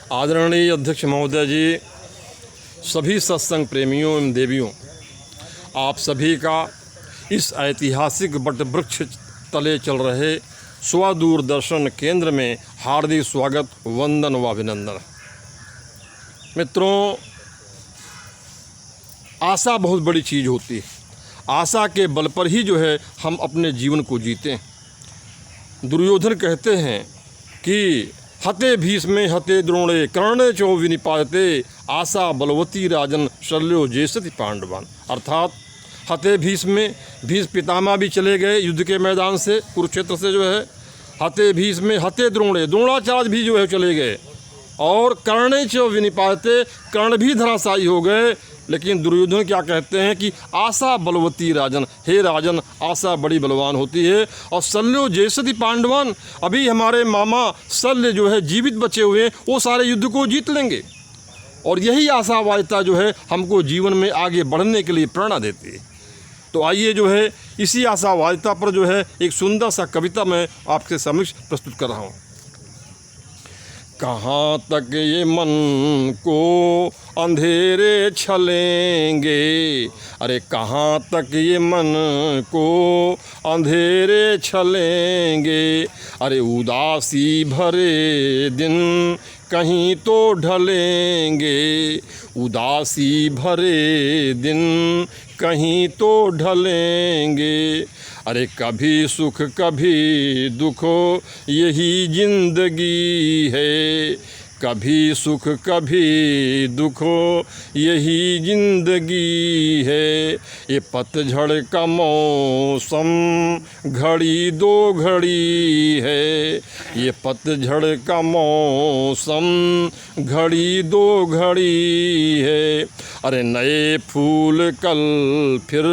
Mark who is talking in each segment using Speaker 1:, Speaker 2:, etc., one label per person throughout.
Speaker 1: आदरणीय अध्यक्ष महोदय जी, सभी सत्संग प्रेमियों एवं देवियों, आप सभी का इस ऐतिहासिक वट वृक्ष तले चल रहे स्वदूरदर्शन केंद्र में हार्दिक स्वागत, वंदन व अभिनंदन। मित्रों, आशा बहुत बड़ी चीज़ होती है। आशा के बल पर ही हम अपने जीवन को जीते हैं। दुर्योधन कहते हैं कि हते भीष्मे हते द्रोणे कर्णे चो विनिपाते आशा बलवती राजन शल्यो जेसति पांडवान। अर्थात हते भीष्मे, भीष्म पितामह भी चले गए युद्ध के मैदान से, कुरुक्षेत्र से हते भीष्मे हते द्रोणे, द्रोणाचार्य भी चले गए, और कर्णे चो विनिपाते, कर्ण भी धराशायी हो गए। लेकिन दुर्योधन क्या कहते हैं कि आशा बलवती राजन, हे राजन, आशा बड़ी बलवान होती है। और शल्यो जैसति पांडवान, अभी हमारे मामा शल्य जीवित बचे हुए हैं, वो सारे युद्ध को जीत लेंगे। और यही आशावादिता हमको जीवन में आगे बढ़ने के लिए प्रेरणा देती है। तो आइए इसी आशावादिता पर एक सुंदर सा कविता मैं आपके समक्ष प्रस्तुत कर रहा हूँ। कहाँ तक ये मन को अंधेरे छलेंगे, अरे कहाँ तक ये मन को अंधेरे छलेंगे, अरे उदासी भरे दिन कहीं तो ढलेंगे, उदासी भरे दिन कहीं तो ढलेंगे, अरे कभी सुख कभी दुख यही जिंदगी है, कभी सुख कभी दुख यही जिंदगी है, ये पतझड़ का मौसम घड़ी दो घड़ी है, ये पतझड़ का मौसम घड़ी दो घड़ी है, अरे नए फूल कल फिर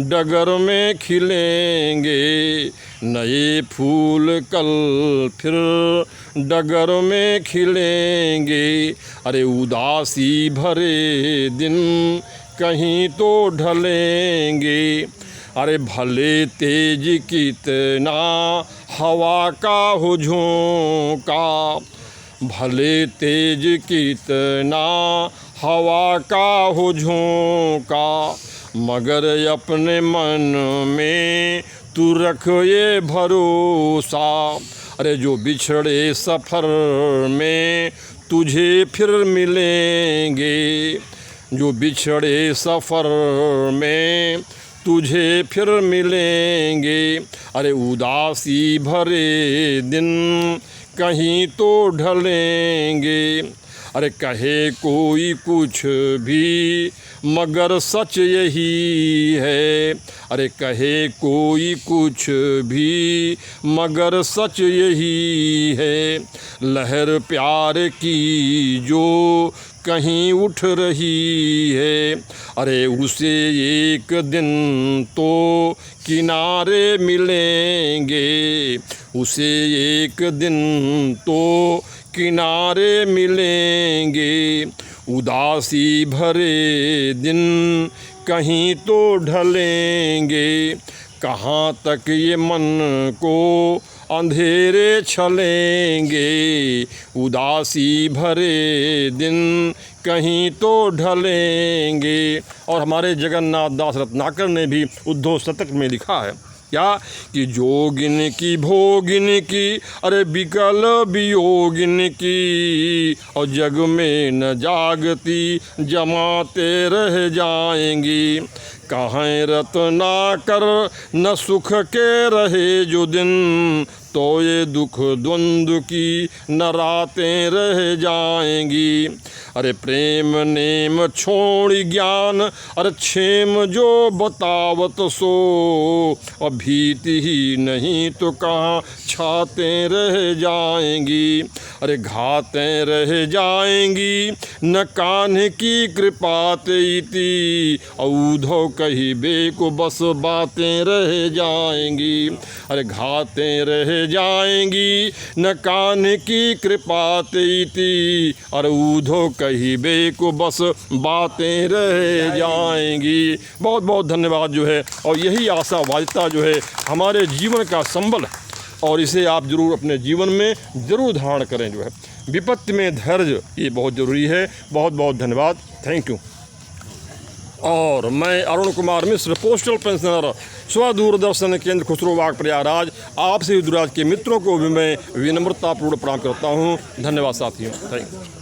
Speaker 1: डगर में खिलेंगे, नए फूल कल फिर डगर में खिलेंगे, अरे उदासी भरे दिन कहीं तो ढलेंगे, अरे भले तेज कितना हवा का हो झोंका, भले तेज कितना हवा का हो झोंका, मगर अपने मन में तू रख ये भरोसा, अरे जो बिछड़े सफ़र में तुझे फिर मिलेंगे, जो बिछड़े सफ़र में तुझे फिर मिलेंगे, अरे उदासी भरे दिन कहीं तो ढलेंगे, अरे कहे कोई कुछ भी मगर सच यही है, अरे कहे कोई कुछ भी मगर सच यही है, लहर प्यार की जो कहीं उठ रही है, अरे उसे एक दिन तो किनारे मिलेंगे, उसे एक दिन तो किनारे मिलेंगे, उदासी भरे दिन कहीं तो ढलेंगे, कहाँ तक ये मन को अंधेरे छलेंगे, उदासी भरे दिन कहीं तो ढलेंगे। और हमारे जगन्नाथ दास रत्नाकर ने भी उद्धव शतक में लिखा है क्या कि जोगिन की भोगिन की, अरे विकल वियोगिन की, और जग में न जागती जमाते रह जाएंगी, कहाँ रत्नाकर न सुख के रहे जो दिन, तो ये दुख द्वंद्व की न रातें रह जाएंगी, अरे प्रेम नेम छोड़ ज्ञान, अरे क्षेम जो बतावत सो, और भीति ही नहीं तो कहाँ छातें रह जाएंगी, अरे घातें रह जाएंगी न कान्ह की कृपा तेती, औधो कही बेको बस बातें रह जाएंगी, अरे घातें रह जाएंगी न कान्ह की कृपा तेती, और ऊधो कही बेको बस बातें रह जाएंगी। बहुत बहुत धन्यवाद और यही आशावादिता हमारे जीवन का संबल है। और इसे आप जरूर अपने जीवन में ज़रूर धारण करें जो है। विपत्ति में धैर्य ये बहुत ज़रूरी है। बहुत बहुत धन्यवाद, थैंक यू। और मैं अरुण कुमार मिश्र, पोस्टल पेंशनर, स्व दूरदर्शन केंद्र खुसरोबाग प्रयागराज, आपसे दूरदराज के मित्रों को भी मैं विनम्रतापूर्ण प्रणाम करता हूँ। धन्यवाद साथियों, थैंक यू।